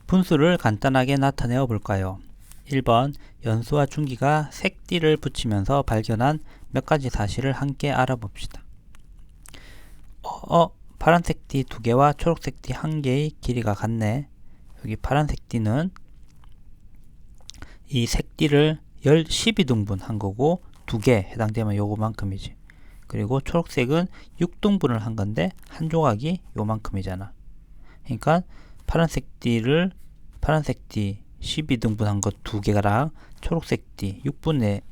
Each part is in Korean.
분수를 간단하게 나타내어 볼까요? 1번 연수와 중기가 색띠를 붙이면서 발견한 몇 가지 사실을 함께 알아봅시다. 파란색 띠 2개와 초록색 띠 1개의 길이가 같네. 여기 파란색 띠는 이 색띠를 12등분 한 거고 2개 해당되면 요거만큼이지. 그리고 초록색은 6등분을 한 건데 한 조각이 요만큼이잖아. 그러니까 파란색 띠 12등분 한 거 2개랑 초록색 띠 6등분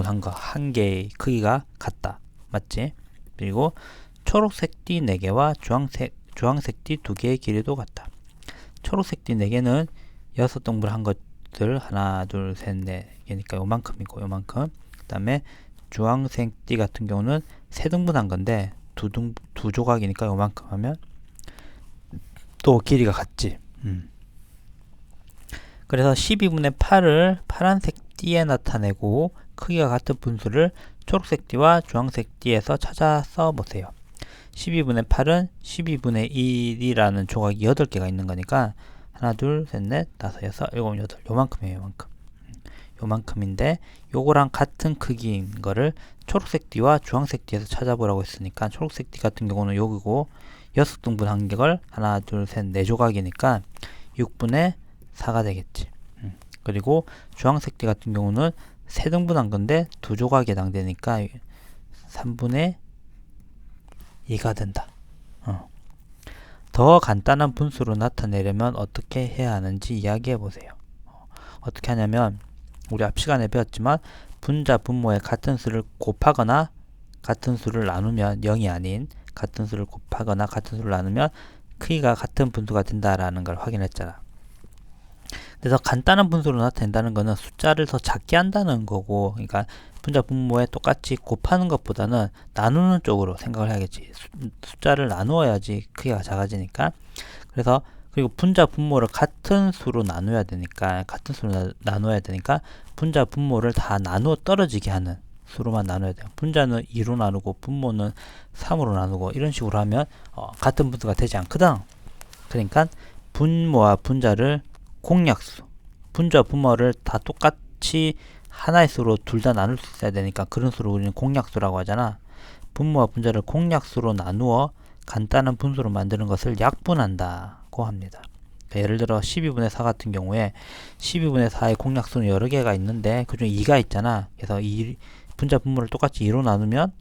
한 거 1개의 크기가 같다. 맞지? 그리고 초록색 띠 4개와 주황색 띠 2개의 길이도 같다. 초록색 띠 4개는 6등분 한 것들 하나, 둘, 셋, 넷 개니까 요만큼이고 요만큼. 그 다음에 주황색 띠 같은 경우는 3등분 한 건데 두 조각이니까 요만큼 하면 또 길이가 같지. 그래서 12분의 8을 파란색 띠에 나타내고 크기가 같은 분수를 초록색 띠와 주황색 띠에서 찾아 써보세요. 12분의 8은 12분의 1이라는 조각이 8개가 있는 거니까 하나, 둘, 셋, 넷, 다섯, 여섯, 일곱, 여덟 요만큼이에요. 요만큼. 요만큼인데 요거랑 같은 크기인 거를 초록색 띠와 주황색 띠에서 찾아보라고 했으니까 초록색 띠 같은 경우는 여기고 6등분 한 걸 하나, 둘, 셋, 4조각이니까 6분의 4가 되겠지. 그리고 주황색 띠 같은 경우는 3등분 한 건데 2조각에 해당되니까 3분의 2가 된다. 더 간단한 분수로 나타내려면 어떻게 해야 하는지 이야기해 보세요. 어떻게 하냐면 우리 앞 시간에 배웠지만 분자 분모의 같은 수를 곱하거나 같은 수를 나누면 0이 아닌 같은 수를 곱하거나 같은 수를 나누면 크기가 같은 분수가 된다라는 걸 확인했잖아. 그래서 간단한 분수로 나타낸다는 거는 숫자를 더 작게 한다는 거고, 그러니까 분자 분모에 똑같이 곱하는 것보다는 나누는 쪽으로 생각을 해야겠지. 숫자를 나누어야지 크기가 작아지니까. 그래서 그리고 분자 분모를 같은 수로 나눠야 되니까 분자 분모를 다 나누어 떨어지게 하는 수로만 나눠야 돼요. 분자는 2로 나누고 분모는 3으로 나누고 이런 식으로 하면 같은 분수가 되지 않거든. 그러니까 분모와 분자를 공약수, 분자와 분모를 다 똑같이 하나의 수로 둘 다 나눌 수 있어야 되니까 그런 수를 우리는 공약수라고 하잖아. 분모와 분자를 공약수로 나누어 간단한 분수로 만드는 것을 약분한다고 합니다. 그러니까 예를 들어 12분의 4 같은 경우에 12분의 4의 공약수는 여러 개가 있는데 그중에 2가 있잖아. 그래서 이 분자 분모를 똑같이 2로 나누면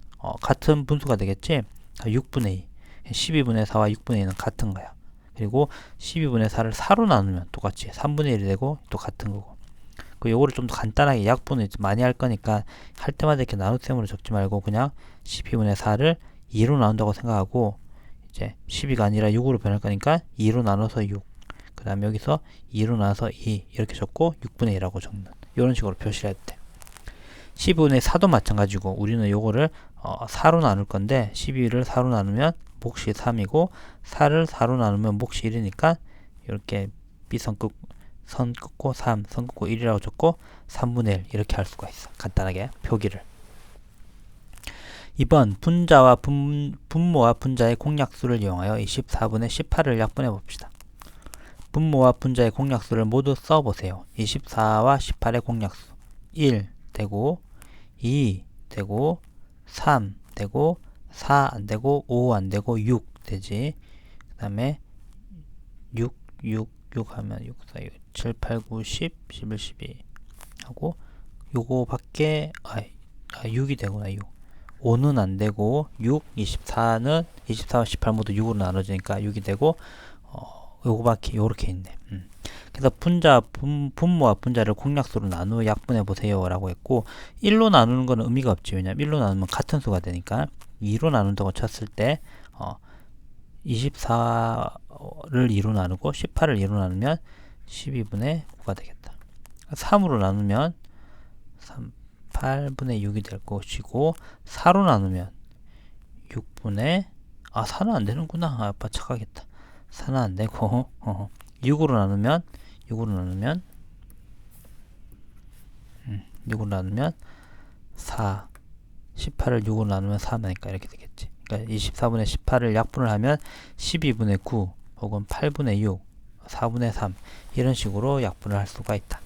같은 분수가 되겠지. 6분의 2. 12분의 4와 6분의 2는 같은 거야. 그리고 12분의 4를 4로 나누면 똑같이 3분의 1이 되고 또 같은 거고. 요거를 좀 더 간단하게 약분을 많이 할 거니까 할 때마다 이렇게 나눗셈으로 적지 말고 그냥 12분의 4를 2로 나눈다고 생각하고 이제 12가 아니라 6으로 변할 거니까 2로 나눠서 6. 그 다음에 여기서 2로 나눠서 2 이렇게 적고 6분의 1이라고 적는 이런 식으로 표시를 해도 돼. 12분의 4도 마찬가지고 우리는 요거를 4로 나눌 건데 12를 4로 나누면 몫이 3이고 4를 4로 나누면 몫이 1이니까 이렇게 B선 선 긋고 3, 선 긋고 1이라고 적고 3분의 1 이렇게 할 수가 있어. 간단하게 표기를. 2번 분자와 분모와 분자의 공약수를 이용하여 24분의 18을 약분해 봅시다. 분모와 분자의 공약수를 모두 써보세요. 24와 18의 공약수 1 되고 2 되고 3 되고 4 안되고 5 안되고 6 되지. 그 다음에 6 하면 6, 4, 6, 7, 8, 9, 10, 11, 12 하고 요거밖에 6이 되구나. 6 5는 안되고 6, 24는 24와 18 모두 6으로 나눠지니까 6이 되고 요거밖에 요렇게 있네. 그래서 분모와 분자를 공약수로 나누어 약분해 보세요 라고 했고 1로 나누는 거는 의미가 없지. 왜냐면 1로 나누면 같은 수가 되니까 2로 나눈다고 쳤을 때 24를 2로 나누고 18을 2로 나누면 12분의 9가 되겠다. 3으로 나누면 8분의 6이 될 것이고 4로 나누면 6분의 4는 안 되는구나. 아빠 착하겠다. 4는 안 되고 6으로 나누면 4 18을 6으로 나누면 4나니까 이렇게 되겠지. 그러니까 24분의 18을 약분을 하면 12분의 9 혹은 8분의 6 4분의 3 이런 식으로 약분을 할 수가 있다.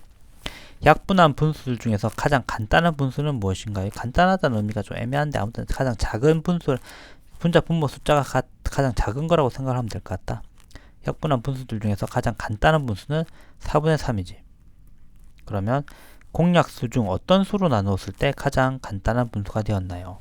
약분한 분수들 중에서 가장 간단한 분수는 무엇인가요? 간단하다는 의미가 좀 애매한데 아무튼 가장 작은 분수, 분자 분모 숫자가 가장 작은 거라고 생각하면 될 것 같다. 약분한 분수들 중에서 가장 간단한 분수는 4분의 3이지. 그러면 공약수 중 어떤 수로 나누었을 때 가장 간단한 분수가 되었나요?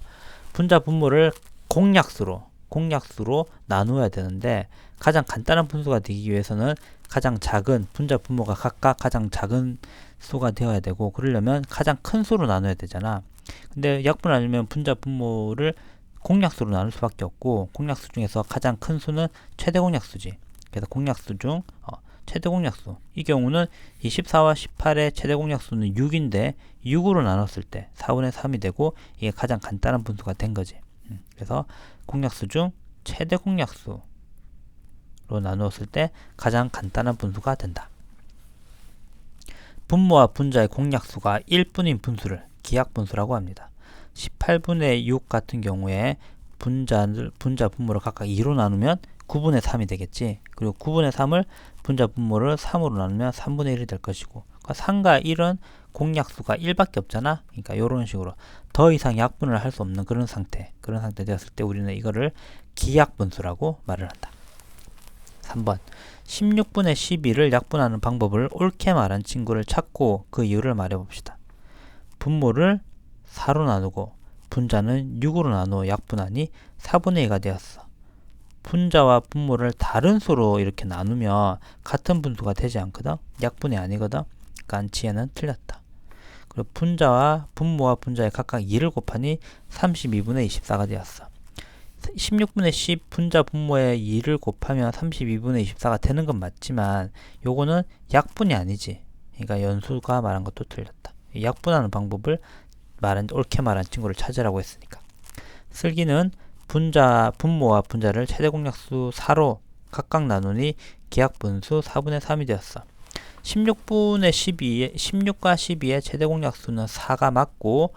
분자 분모를 공약수로 나누어야 되는데 가장 간단한 분수가 되기 위해서는 가장 작은 분자 분모가 각각 가장 작은 수가 되어야 되고, 그러려면 가장 큰 수로 나눠야 되잖아. 근데 약분 아니면 분자 분모를 공약수로 나눌 수밖에 없고, 공약수 중에서 가장 큰 수는 최대 공약수지. 그래서 공약수 중 최대 공약수, 이 경우는 24와 18의 최대 공약수는 6인데 6으로 나눴을 때 4분의 3이 되고, 이게 가장 간단한 분수가 된 거지. 그래서 공약수 중 최대 공약수로 나누었을 때 가장 간단한 분수가 된다. 분모와 분자의 공약수가 1분인 분수를 기약분수라고 합니다. 18분의 6 같은 경우에 분자 분모를 각각 2로 나누면 9분의 3이 되겠지. 그리고 9분의 3을 분자 분모를 3으로 나누면 3분의 1이 될 것이고, 그러니까 3과 1은 공약수가 1밖에 없잖아. 그러니까 이런 식으로 더 이상 약분을 할 수 없는 그런 상태 되었을 때 우리는 이거를 기약분수라고 말을 한다. 3번 16분의 12를 약분하는 방법을 옳게 말한 친구를 찾고 그 이유를 말해봅시다. 분모를 4로 나누고 분자는 6으로 나누어 약분하니 4분의 2가 되었어. 분자와 분모를 다른 수로 이렇게 나누면 같은 분수가 되지 않거든? 약분이 아니거든? 그러니까 지혜는 틀렸다. 그리고 분모와 분자에 각각 2를 곱하니 32분의 24가 되었어. 16분의 10 분자 분모에 2를 곱하면 32분의 24가 되는 건 맞지만 요거는 약분이 아니지. 그러니까 연수가 말한 것도 틀렸다. 약분하는 방법을 옳게 말한 친구를 찾으라고 했으니까. 슬기는 분모와 분자를 최대 공약수 4로 각각 나누니 기약분수 4분의 3이 되었어. 16분의 16과 12의 최대 공약수는 4가 맞고,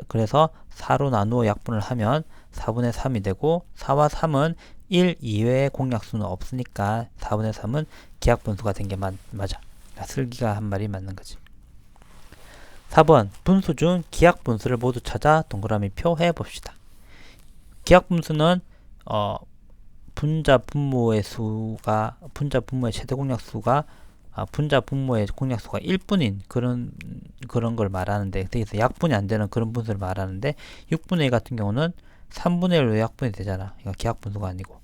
그래서 4로 나누어 약분을 하면 4분의 3이 되고, 4와 3은 1 이외의 공약수는 없으니까 4분의 3은 기약분수가 된 게 맞아. 슬기가 한 말이 맞는 거지. 4번 분수 중 기약분수를 모두 찾아 동그라미 표 해봅시다. 기약분수는 분자 분모의 최대 공약수가 분자 분모의 공약수가 1분인 그런 걸 말하는데, 그래서 약분이 안 되는 그런 분수를 말하는데, 6분의 1 같은 경우는 3분의 1로 약분이 되잖아. 이거 기약분수가 아니고.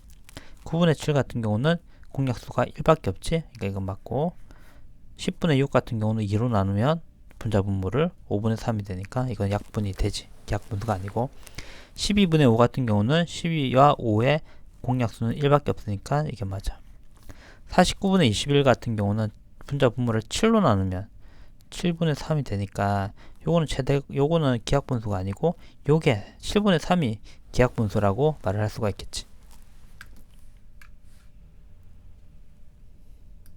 9분의 7 같은 경우는 공약수가 1밖에 없지. 그러니까 이건 맞고, 10분의 6 같은 경우는 2로 나누면 분자 분모를 5분의 3이 되니까 이건 약분이 되지. 기약분수가 아니고, 12분의 5 같은 경우는 12와 5의 공약수는 1밖에 없으니까 이게 맞아. 49분의 21 같은 경우는 분자 분모를 7로 나누면 7분의 3이 되니까 요거는 기약분수가 아니고 요게 7분의 3이 기약분수라고 말을 할 수가 있겠지.